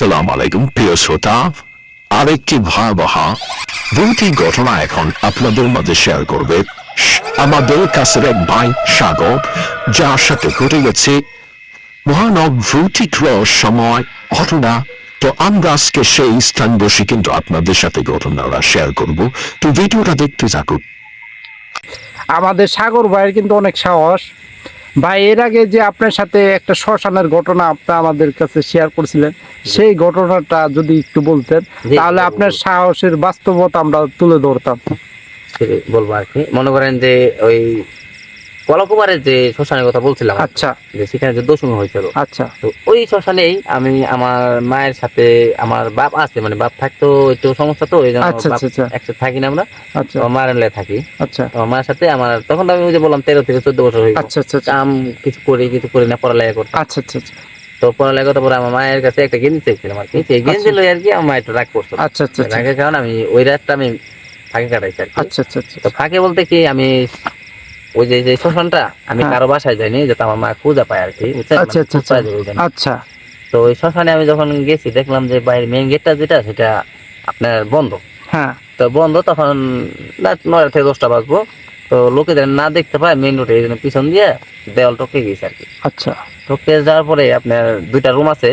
সালাম আলাইকুম প্রিয় শ্রোতা, আরেকটি ভয়াবহ দুটি ঘটনা এখন আপনাদের মাঝে শেয়ার করবে আমাদের কাছের এক ভাই সাগর, যার সাথে ঘটে গেছে ভয়ানক ভৌতিক সময় ঘটনা। তো আমরা আজকে সেই স্থান বসে কিন্তু আপনাদের সাথে ঘটনাটা শেয়ার করব। তো ভিডিওটা দেখতে থাকুন। আমাদের সাগর ভাইয়ের কিন্তু অনেক সাহস। ভাই, এর আগে যে আপনার সাথে একটা শ্মশানের ঘটনা আপনি আমাদের কাছে শেয়ার করছিলেন, সেই ঘটনাটা যদি একটু বলতেন তাহলে আপনার সাহসের বাস্তবতা আমরা তুলে ধরতাম। বলবো আর কি। মনে করেন যে ওই কলাকুমারের যে শ্মশানের কথা বলছিলাম, আচ্ছা, যে সেখানে যে দশমী হয়েছিল, আচ্ছা, তো ওই শ্মশানেই আমি আমার মায়ের সাথে, আমার বাপ আছে, মানে বাপ থাকতো একটু সমস্যা, তো এই জন্য আচ্ছা, বাপ আচ্ছা, একসাথে থাকি না আমরা, আচ্ছা, মায়ের থাকি। আচ্ছা, আমার মায়ের সাথে আমার তখন তো আমি ওই যে বললাম 13 থেকে 14 বছর হয়ে গেছে। আচ্ছা, আচ্ছা, কাম কিছু করি না, পড়ালেখা করতাম। আচ্ছা, আচ্ছা, আচ্ছা, তো পড়ালেখা করতে পরে আমার মায়ের কাছে একটা গেঞ্জি চাইছিলাম আর কি, সেই গেঞ্জি লই আর কি আমার মা একটু রাগ করতো। আচ্ছা, আচ্ছা, আচ্ছা, রাগের কারণে আমি ওই রাতটা আমি ফাঁকে কাটাইছি আর কি। আচ্ছা, আচ্ছা, আচ্ছা, তো ফাঁকে বলতে কি, আমি ওই যে যে শ্মশানটা আমি হ্যাঁ। কারো বাসায় যাইনি, যাতে আমার মা খুঁজে পায় আর কি, বুঝছেন? আচ্ছা, মানে আচ্ছা, খুঁজে পায় যে ওই জন্য। আচ্ছা, তো ওই শ্মশানে আমি যখন গেছি দেখলাম যে বাইরের মেইন গেটটা যেটা, সেটা আপনার বন্ধ। হ্যাঁ, তো বন্ধ তখন রাত 9টা থেকে 10টা বাজবো। তো লোকেদের না দেখতে পায় মেইন রোডে, এই জন্য পিছন দিয়ে দেওয়াল টপকে গেছে আর কি। আচ্ছা, টপকে যাওয়ার পরে আপনার দুইটা রুম আছে,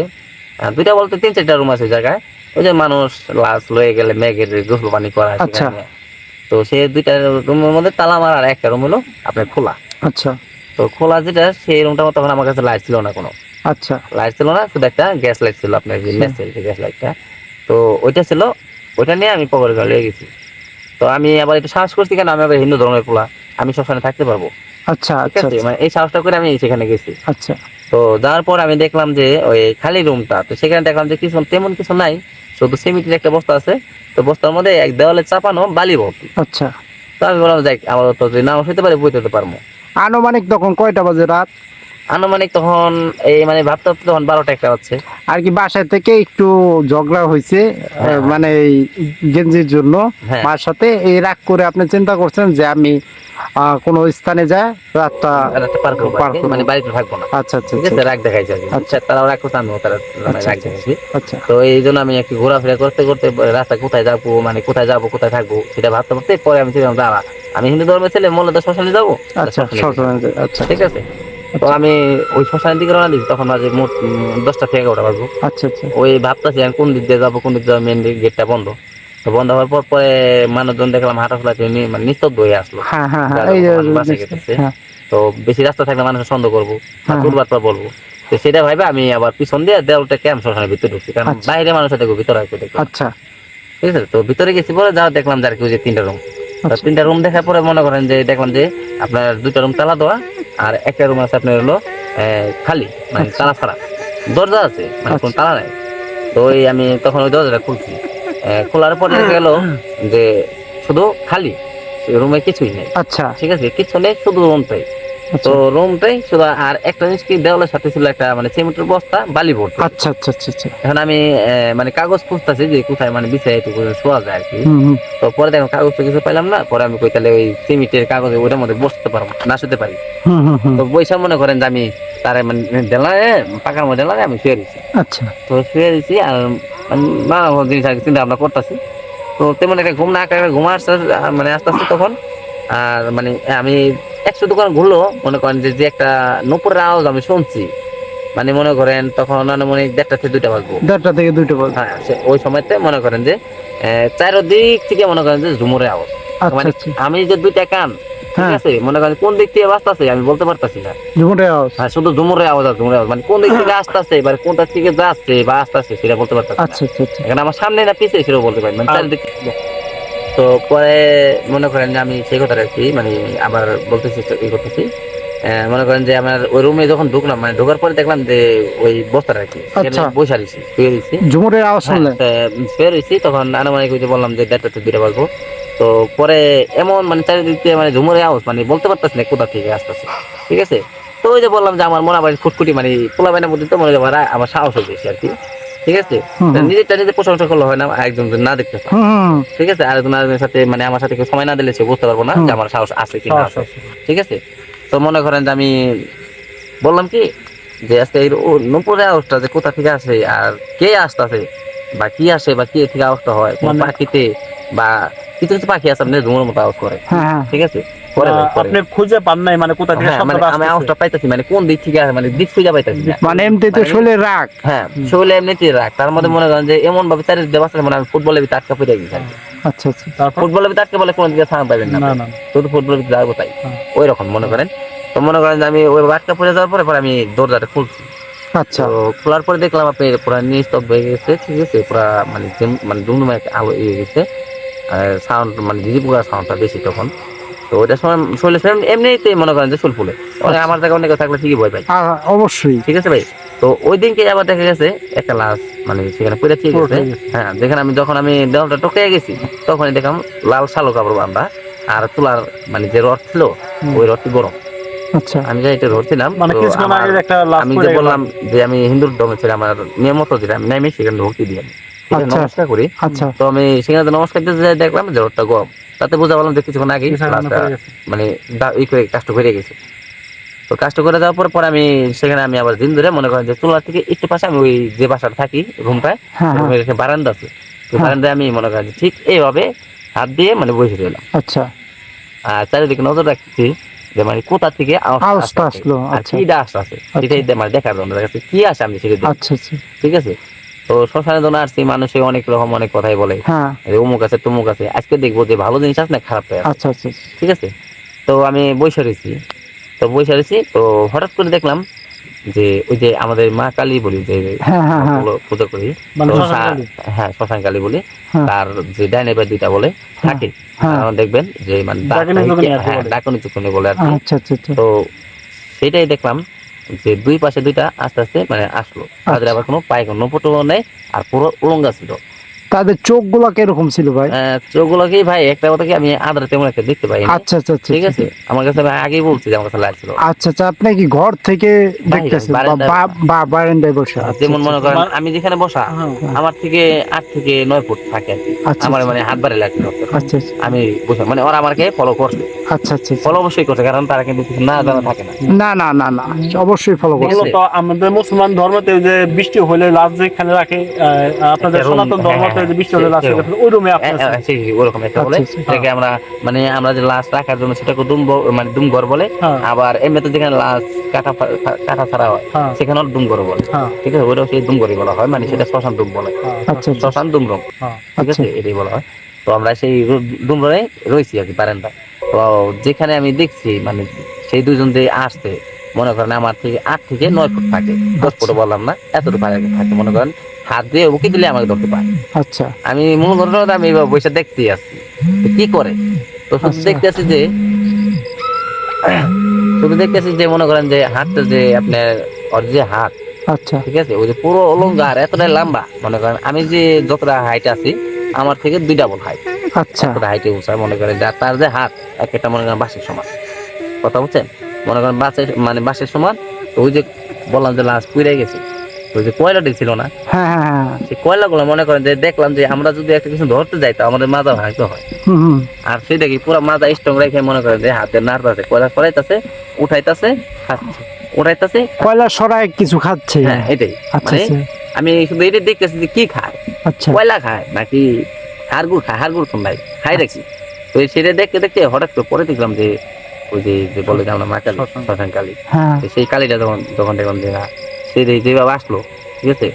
দুইটা বলতে 3-4টা রুম আছে ওই জায়গায়। ওই যে মানুষ লাশ লয়ে গেলে মেঘের গোসল পানি করা হয় আচ্ছা, সেখানে। তো সেই দুইটা রুমের মধ্যে তালা মারা, আর একটা রুম হলো আপনার খোলা। আচ্ছা, তো খোলা যেটা, সেই রুমটা তখন আমার কাছে লাইট ছিল না, কোনো আচ্ছা, লাইট ছিল না, শুধু একটা গ্যাস লাইট ছিল, আপনার যে মেসেল গ্যাস লাইটটা। তো ওইটা ছিল, ওইটা নিয়ে আমি পকেটে লেগে গেছি। তো আমি আবার একটু সাহস করছি, কেন আমি আবার হিন্দু ধর্মের পোলা, আমি সবসময় থাকতে পারবো, আচ্ছা, ঠিক আচ্ছা, আছে? মানে এই সাহসটা করে আমি সেখানে গেছি। আচ্ছা, তো যাওয়ার পর আমি দেখলাম যে ওই খালি রুমটা, তো সেখানে দেখলাম যে কিছু তেমন কিছু নাই, শুধু সিমেন্টের একটা বস্তা আছে। তো বস্তার মধ্যে এক দেওয়ালে চাপানো বালি ভর্তি। আচ্ছা। তো আমি বললাম যাই, আমার তো যদি নাও হইতে পারে বইতে পারবো। আনুমানিক তখন কয়টা বাজে রাত? আনুমানিক তখন এই মানে ভাবতে ভাবতে তখন 12টা 1টা হচ্ছে। আর কি বাসায় থেকে একটু ঝগড়া হয়েছে, হ্যাঁ। মানে এই গেঞ্জির জন্য হ্যাঁ। মার সাথে, এই রাগ করে আপনি চিন্তা করছেন যে আমি কোনো স্থানে যায় রাতটা রাতটা পার করবো আর কি, করবো। মানে বাড়িতে থাকবো না, আচ্ছা, আচ্ছা, ঠিক আছে? রাগ দেখাইছে আর কি। আচ্ছা। তারাও রাগ করছে, আমিও তারা আচ্ছা, রাগ আচ্ছা, দেখাইছি। আচ্ছা, তো এই জন্য আমি একটু ঘোরাফেরা করতে করতে রাস্তা কোথায় যাবো, মানে কোথায় যাবো কোথায় থাকবো সেটা ভাবতে ভাবতে পরে আমি ছিলাম দাঁড়া, আমি হিন্দু ধর্মের ছেলে, মূলত শ্মশানে যাবো। আচ্ছা, আচ্ছা, ঠিক আছে। তো আমি ওই শ্মশানের দিকে রওনা দিচ্ছি, তখন বাজে মোট 10টা থেকে 11টা বাজবো। আচ্ছা, আচ্ছা, ওই ভাবতেছি আমি কোন দিক দিয়ে যাবো, কোন দিক দিয়ে মেন গেটটা বন্ধ। তো বন্ধ হওয়ার পর পরে মানুষজন দেখলাম হাঁটাফেরা মানে নিস্তব্ধ হয়ে আসলো। হ্যাঁ, হ্যাঁ, হ্যাঁ, যারা এই যে মানুষ বাসায় গেতেছে। হ্যাঁ, তো বেশি রাস্তা থাকলে মানুষের সন্দেহ করবো, হ্যাঁ, দুর্বারটা বলবো। তো সেটা ভাইবে আমি আবার পিছন দিয়ে দেওয়ালটা ক্যাম্প শ্মশানের ভিতরে ঢুকছি, কারণ আচ্ছা। বাইরে মানুষের দেখবো, ভিতরে আসবে দেখবো। আচ্ছা, ঠিক আছে। তো ভিতরে গেছি, পরে যা দেখলাম যে আর কি, ওই যে 3টা রুম। আচ্ছা, 3টা রুম দেখার পরে মনে করেন যে দেখলাম যে আপনার 2টা রুম তালা দেওয়া, আর একটা রুম আছে আপনার হলো খালি, মানে আচ্ছা। তালা ছাড়া, দরজা আছে মানে কোন আচ্ছা। তালা নাই। তো ওই আমি তখন ওই দরজাটা খুলছি, খোলার পরে দেখা গেল যে শুধু খালি, রুমে কিছুই নেই। আচ্ছা, ঠিক আছে, কিছু নেই, শুধু রুমটাই। আচ্ছা, তো রুমটাই শুধু, আর একটা জিনিস কি, দেওয়ালের সাথে ছিল একটা মানে সিমেন্টের বস্তা বালি ভর্তি। আচ্ছা, আচ্ছা, আচ্ছা, আচ্ছা, এখন আমি মানে কাগজ খুঁজতেছি যে কোথায় মানে বিছাই একটু শোয়া যায় আর কি। হুম, হুম, তো পরে দেখো কাগজ তো কিছু পাইলাম না, পরে আমি কই তাহলে ওই সিমেন্টের কাগজে ওইটার মধ্যে বসতে পারবো না, শুতে পারি। হুম, হুম, হুম, তো বৈশাখ মনে করেন যে আমি তার মানে দেলায় পাকার মধ্যে দেলায় আমি শুয়ে দিচ্ছি। আচ্ছা, তো শুয়ে দিচ্ছি, আর নানা জিনিস আর কি চিন্তা ভাবনা করতেছি। তো তেমন একটা ঘুম না, একটা ঘুম আসতে মানে আস্তে আস্তে তখন, আর মানে আমি 100 দোকান ঘুরলো, মনে করেন যে যে একটা নূপুরের আওয়াজ আমি শুনছি, মানে মনে করেন তখন আনুমানিক 1টা থেকে 2টা বাজবো। 1:30 থেকে 2টা বাজে। হ্যাঁ, ওই সময়তে মনে করেন যে চারদিক থেকে মনে করেন যে ঝুমুরের আওয়াজ, আচ্ছা, মানে আচ্ছা, আমি যে 2টা কান, ঠিক হ্যাঁ, আছে, মনে করেন কোন দিক থেকে বাজতেছে আমি বলতে পারতাছি না। ঝুমুরের আওয়াজ। হ্যাঁ, শুধু ঝুমুরের আওয়াজ আর ঝুমুরের আওয়াজ, মানে কোন দিক থেকে আসতেছে, এবার কোনটা থেকে যাচ্ছে বা আসতেছে সেটা বলতে পারতাছি না। আচ্ছা, আচ্ছা, আচ্ছা, এখানে আমার সামনে না পিছিয়ে সেটাও বলতে পারি, মানে চারিদিক। তো পরে মনে করেন যে আমি সেই কথাটা আর কি, মানে আবার বলতেছি ই করতেছি, মনে করেন যে আমার ওই রুমে যখন ঢুকলাম, মানে ঢোকার পরে দেখলাম যে ওই বস্তাটা আর কি সেখানে আচ্ছা। বসে রয়েছি, শুয়ে রয়েছি। ঝুমুরের আওয়াজ হ্যাঁ, শুনলেন? শুয়ে রয়েছি তখন আনুমানিক ওই যে বললাম যে 1:30 থেকে 2টা বাজবো। তো পরে এমন মানে চারিদিক দিয়ে মানে ঝুমুরের আওয়াজ, মানে বলতে পারতেছি না কোথা থেকে আসতেছে, ঠিক আছে। তো ওই যে বললাম যে আমার মনে হয় ফুটফুটি, মানে পোলা বাইনের মধ্যে তো মনে হয় আমার সাহস হয়ে গেছে আর কি, ঠিক আছে। হুম, হুম, নিজেরটা নিজে প্রশংসা করলে হয় না, একজন যদি না দেখতে পায়, হুম, হুম, ঠিক আছে, আরেকজনের সাথে মানে আমার সাথে কেউ সময় না দিলে সে বুঝতে পারবো না হুম। যে আমার সাহস আছে কি না সাহস আছে, আছে। ঠিক আছে। তো মনে করেন যে আমি বললাম কি যে আজকে এই নুপুরের আওয়াজটা যে কোথা থেকে আসে আর কে আসতেছে বা কি আসে বা কি থেকে আওয়াজটা হয় কোন পাখিতে বা কিছু কিছু পাখি আছে আপনি ধুমোর মতো আওয়াজ করে, হ্যাঁ হ্যাঁ ঠিক আছে, পরে ভাই, পরে। আপনি খুঁজে পান নাই মানে কোথা থেকে হ্যাঁ, মানে শব্দটা আমি আসতেছে? আওয়াজটা পাইতেছি মানে কোন দিক থেকে আসে, মানে দিক খুঁজে পাইতেছি না। মানে এমনি তো শরীরে রাগ। হ্যাঁ, শরীরে এমনিতেই রাখ, তার মধ্যে মনে করেন যে এমন ভাবে চারিদিকে বাঁচতে মানে আমি ফুটবলের ভিতরে আটকা পড়ে গেছি আর কি। আচ্ছা আচ্ছা তারপর ফুটবলের ভিতরে আটকে বলে কোন দিকে সাউন্ড পাবেন না, না না শুধু ফুটবলের ভিতরে যাবো তাই, হ্যাঁ। ওই রকম মনে করেন। তো মনে করেন যে আমি ওই আটকা পড়ে যাওয়ার পরে আমি দরজাটা খুলছি। আচ্ছা তো খোলার পরে দেখলাম আপনি পুরো নিস্তব্ধ হয়ে গেছে, ঠিক আছে, পুরা মানে মানে ডুমডুমে আলো ইয়ে গেছে, সাউন্ড মানে ঝিঝি পোকার সাউন্ডটা বেশি তখন। তো ওইটার সময় শরীরে এমনিতেই মনে করেন যে শুল ফুলে, আমার জায়গায় অনেকে থাকলে ঠিকই ভয় পাই, অবশ্যই। ঠিক আছে ভাই। তো ওই দিনকে আবার দেখা গেছে একটা লাশ মানে সেখানে পড়ে ঠিক গেছে। হ্যাঁ, যেখানে যখন আমি দেওয়ালটা টকে গেছি তখনই দেখলাম লাল শালো কাপড় বান্ধা, আর তুলার মানে যে রড ছিল ওই রডটি গরম। আচ্ছা আমি যাই এটা ধরছিলাম, মানে তো কিছুক্ষণ আমার- আগে একটা লাশ আমি পড়ে যে গেল। বললাম যে আমি হিন্দুর ধর্মে ছিল, আমার নিয়ম মতো যেটা আমি নেমে সেখানে ভক্তি দিই, আমি সেখানে আচ্ছা। নমস্কার করি। আচ্ছা তো আমি সেখানে নমস্কার দিতে যাই, দেখলাম যে রডটা গরম। তাতে বোঝা পারলাম যে কিছুক্ষণ আগেই কিছুক্ষণ লাশটা পড়ে গেছে। মানে ই করে কাজটা করে গেছে। তো কাজটা করে দেওয়ার পর আমি সেখানে আমি আবার দিন ধরে মনে করেন যে চুলার থেকে একটু পাশে আমি ওই যে বাসাটা থাকি রুমটায়, হ্যাঁ হ্যাঁ একটা বারান্দা আছে, তো হ্যাঁ। বারান্দায় আমি মনে করেন যে ঠিক এইভাবে হাত দিয়ে মানে বসে রইলাম, আচ্ছা আর চারিদিকে নজর রাখছি যে মানে কোথা থেকে আওয়াজটা আওয়াজটা আসলো, আর আচ্ছা। কি ডাস আছে সেটাই মানে দেখার জন্য দেখাচ্ছে কি আসে আমি সেটা দেখি, আচ্ছা আচ্ছা ঠিক আছে। তো শ্মশানের জন্য আসছি, মানুষে অনেক রকম অনেক কথাই বলে, হ্যাঁ যে অমুক আছে তমুক আছে, আজকে দেখবো যে ভালো জিনিস আছে না খারাপ আছে, আচ্ছা আচ্ছা ঠিক আছে। তো আমি বসে রয়েছি, তো হঠাৎ করে দেখলাম যে ওই যে আমাদের মা কালী বলি যে হ্যাঁ হ্যাঁ হ্যাঁ ওগুলো পুজো করি, মানে তো শ্মশান কালী? হ্যাঁ শ্মশান কালী বলি, হ্যাঁ। তার যে ডাইনে বা দুইটা বলে থাকে, হ্যাঁ। দেখবেন যে মানে ডাকিনী চুকুনি আর কি হ্যাঁ বলে। ডাকনি চুকুনি বলে আর কি। আচ্ছা আচ্ছা আচ্ছা তো সেটাই দেখলাম যে দুই পাশে দুইটা আস্তে আস্তে মানে আসলো, তাদের আবার কোনো পায়ে কোনো পটো নেই, আর পুরো উলঙ্গা ছিল। তাদের চোখ গুলা কিরকম ছিল ভাই? চোখগুলো কি ভাই একটা কথা কি আমি আদার তেমন একটা দেখতে পাই, আচ্ছা আচ্ছা আচ্ছা ঠিক আছে, আমার কাছে আমি আগেই বলছি যে আমার কাছে লাগছিল। আচ্ছা আচ্ছা আপনি কি ঘর থেকে দেখতেছেন বা বারান্দায় বসে? যেমন মনে করেন আমি যেখানে বসা হ্যাঁ। আমার থেকে 8 থেকে 9 ফুট থাকে আর কি, আচ্ছা, আমার আচ্ছা। মানে হাত বাড়ি লাগছিল। আচ্ছা আচ্ছা আমি বসে মানে ওরা আমাকে ফলো করছে, আচ্ছা আচ্ছা ফলো অবশ্যই করছে, কারণ তারা কিন্তু কিছু না জানা থাকে না। না না না না অবশ্যই ফলো করছে। ঠিক আছে। মূলত আমাদের মুসলমান ধর্মতে যে বৃষ্টি হলে লাশ যেখানে রাখে, আপনাদের একটা room, সনাতন ধর্মতে যে বৃষ্টি হলে লাশ সেরকম। রাখে, ওই রুমে আপনি আছেন। ওরকম একটা বলে, আচ্ছা, আচ্ছা। সেটাকে আমরা মানে আমরা যে লাশ রাখার জন্য সেটাকে মানে দুমঘর বলে, হ্যাঁ। আবার এমনিতে যেখানে লাশ কাটা ছাড়া হয় হ্যাঁ। সেখানেও দুমঘর বলে, হ্যাঁ। ঠিক আছে, ওইটাও সেই দুমঘরই বলা হয়, মানে সেটা শ্মশান দুম বলে, আচ্ছা আচ্ছা শ্মশান দুমরম, হ্যাঁ। ঠিক আছে, এটাই বলা হয়। তো আমরা সেই দুমরে রয়েছি আর কি বারান্দা। তো যেখানে আমি দেখছি মানে সেই দুজন যে আসছে মনে করেন আমার থেকে 8 থেকে 9 ফুট থাকে, 10 ফুট বললাম না, এতটুকু থাকে মনে করেন, হাত দিয়ে উকি দিলে আমাকে ধরতে পায়। আচ্ছা আমি মূল ঘটনাটা আমি এবার বসে দেখতেই আসছি তো কি করে, তো শুধু আচ্ছা। দেখতেছি যে মনে করেন যে হাতটা যে আপনার ওর যে হাত, আচ্ছা ঠিক আছে, ওই যে পুরো অলঙ্গা আর এতটাই লম্বা, মনে করেন আমি যে যতটা হাইট আছি আমার থেকে 2 ডাবল হাইট, আচ্ছা এতটা হাইটে উঁচা, মনে করেন যে তার যে হাত একটা মনে করেন বাঁশের সমান, কথা বুঝছেন, মনে করেন বাঁশের সমান। তো ওই যে বললাম যে লাশ পুড়ে গেছে, ওই যে কয়লাটি ছিল না, হ্যাঁ হ্যাঁ হ্যাঁ সেই কয়লাগুলো মনে করেন যে দেখলাম যে আমরা যদি একটা কিছু ধরতে যাই তো আমাদের মাজা ভাঙতে হয়, হুম হুম আর সেটা কি পুরো মাজা স্ট্রং রেখে মনে করেন যে হাতে নাড়তেছে, কয়লা সরাইতেছে, উঠাইতেছে, খাচ্ছে, উঠাইতেছে, কয়লা সরায় কিছু খাচ্ছে। হ্যাঁ এটাই। আচ্ছা মানে আচ্ছা আমি শুধু এটা দেখতেছি যে কি খায়, আচ্ছা কয়লা খায় নাকি হাড়গুড় খায়, হাড়গুড় তো নাই খাই রাখি। তো সেটা দেখতে দেখতে হঠাৎ করে পরে দেখলাম যে ওই যে বলে যে আমরা মা কালী, শ্মশান কালী, হ্যাঁ তো সেই কালীটা যখন দেখলাম যে না সে যেভাবে আসলো, ঠিক আছে,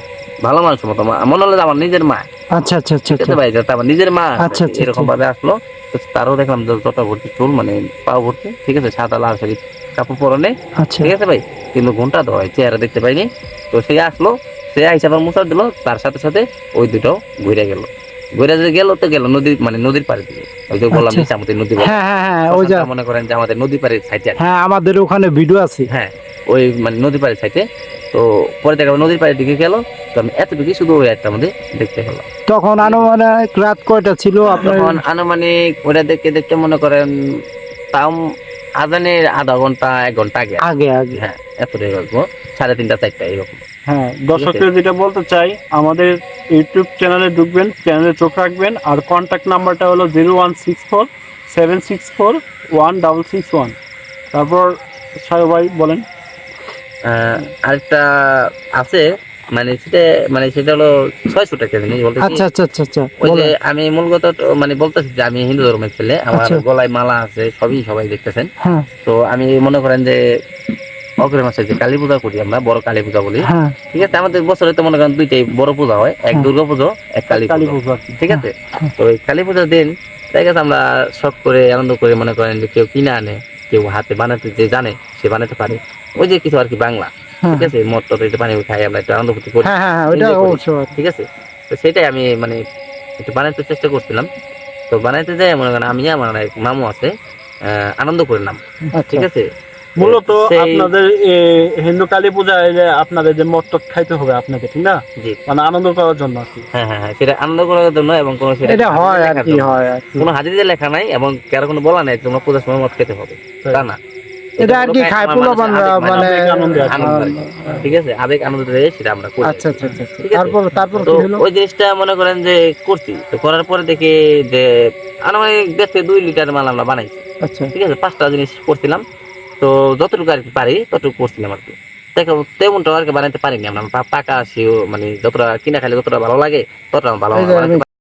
ভালো মানুষের মতো, মনে হলো যে আমার নিজের মা, আচ্ছা আচ্ছা আচ্ছা ঠিক আছে ভাই, যাতে আমার নিজের মা আচ্ছা, আচ্ছা, এরকম ভাবে আসলো। তো তারও দেখলাম যে যত ভর্তি চুল মানে পাও ভর্তি, ঠিক আছে, সাদা লাল শাড়ি কাপড় পরনে, আচ্ছা ঠিক আছে ভাই, কিন্তু ঘন্টা তো হয় চেহারা দেখতে পাইনি। তো সে আসলো, সে হিসাবে মুসার দিল, তার সাথে সাথে ওই দুটো ঘুরে গেল, ঘুরে যে গেল তো গেল নদী মানে নদীর পাড়ে দিকে, ওই যে বললাম আচ্ছা। নিচামতি নদী বলে, হ্যাঁ হ্যাঁ হ্যাঁ ওই যা শ্মশানটা মনে করেন যে আমাদের নদী পাড়ের সাইডে, হ্যাঁ আমাদের ওখানে ভিডিও আছে। হ্যাঁ ওই মানে নদী পাড়ের সাইডে। তো পরে দেখা গেলো নদীর পাড়ের দিকে গেল, তো আমি এতটুকু শুধু ওই একটা মধ্যে দেখতে পেলাম। তখন আনুমানিক রাত কয়টা ছিল আপনার? তখন আনুমানিক ওটা দেখতে দেখতে মনে করেন তাও আজানের আধা ঘন্টা 1 ঘন্টা আগে, আগে আগে হ্যাঁ এতটাই গল্প, 3:30 4টা এরকম। হ্যাঁ, দর্শকদের যেটা বলতে চাই, আমাদের ইউটিউব চ্যানেলে ঢুকবেন, চ্যানেলে চোখ রাখবেন, আর কন্ট্যাক্ট নাম্বারটা হলো 0164-764-1661। তারপর সায়ু ভাই বলেন। আরেকটা আছে, সেটা হলো 600 টাকা জিনিস বলতে কি, আচ্ছা আচ্ছা আচ্ছা আচ্ছা ওই যে বলেন। আমি মূলত বলতেছি যে আমি হিন্দু ধর্মের ছেলে, আমার আচ্ছা। গলায় মালা আছে, সবাই দেখতেছেন। হ্যাঁ তো আমি মনে করেন যে অগ্রহ মাসে যে কালী পূজা করি, আমরা বড় কালী পূজা বলি, হ্যাঁ ঠিক আছে। আমাদের বছরে তো মনে করেন দুইটাই বড় পূজা হয়, এক হ্যাঁ। দুর্গা পুজো, এক কালী কালী পুজো, পুজো আর কি। ঠিক আছে। তো ওই কালী পূজার দিন ঠিক আছে, আমরা শখ করে আনন্দ করে মনে করেন যে কেউ কিনে আনে, কেউ হাতে বানাতে যে জানে সে বানাতে পারে, ওই যে কিছু আর কি বাংলা, ঠিক আছে, মদ টদ একটু পানি খাই, আমরা একটু আনন্দ ফুর্তি করি, হ্যাঁ হ্যাঁ হ্যাঁ ওইটা enjoy করি, অবশ্যই। ঠিক আছে। তো সেটাই আমি একটু বানাইতে চেষ্টা করছিলাম। তো বানাইতে যাই মনে করেন আমি আমার এক মামু আছে, আনন্দ করলাম, ঠিক আচ্ছা আছে। মূলত সেই- আপনাদের হিন্দু কালী পূজায় যে আপনাদের যে মদ টদ খাইতে হবে আপনাকে, ঠিক না? জি, মানে আনন্দ করার জন্য আর কি। হ্যাঁ হ্যাঁ হ্যাঁ, সেটা আনন্দ করার জন্য, এবং কোনো সেটা এটা হয় হাদিসে আর লেখার কি, জন্য। হয় আর কি। কোনো হাদিসে লেখা নাই এবং কারো কোনো বলা নাই তোমরা পূজার সময় মদ খেতে হবে, তা না। এটা আর কি হলো খায় আমার পোলাপানরা মানুষের আবেগ, মানে আবেগ, আনন্দে আর কি। আনন্দ আর কি। ঠিক আছে, আবেগ আনন্দ দিয়ে সেটা আমরা করি। আচ্ছা আচ্ছা আচ্ছা আচ্ছা। ঠিক আছে। তারপর তারপর তো কি হলো? ওই জিনিসটা মনে করেন যে করছি, তো করার পরে দেখি যে আনুমানিক 1.5 থেকে 2 লিটার মাল আমরা বানাইছি, আচ্ছা ঠিক আছে। 5টা জিনিস করছিলাম, তো যতটুকু আর কি পারি ততটুকু করছিলাম আর কি। দেখো তেমনটা আর কি বানাইতে পারিনি আমরা, পাকা সেও যতটা কিনা খাইলে যতটা ভালো লাগে ততটা ভালো এই যে বানাইতে আমি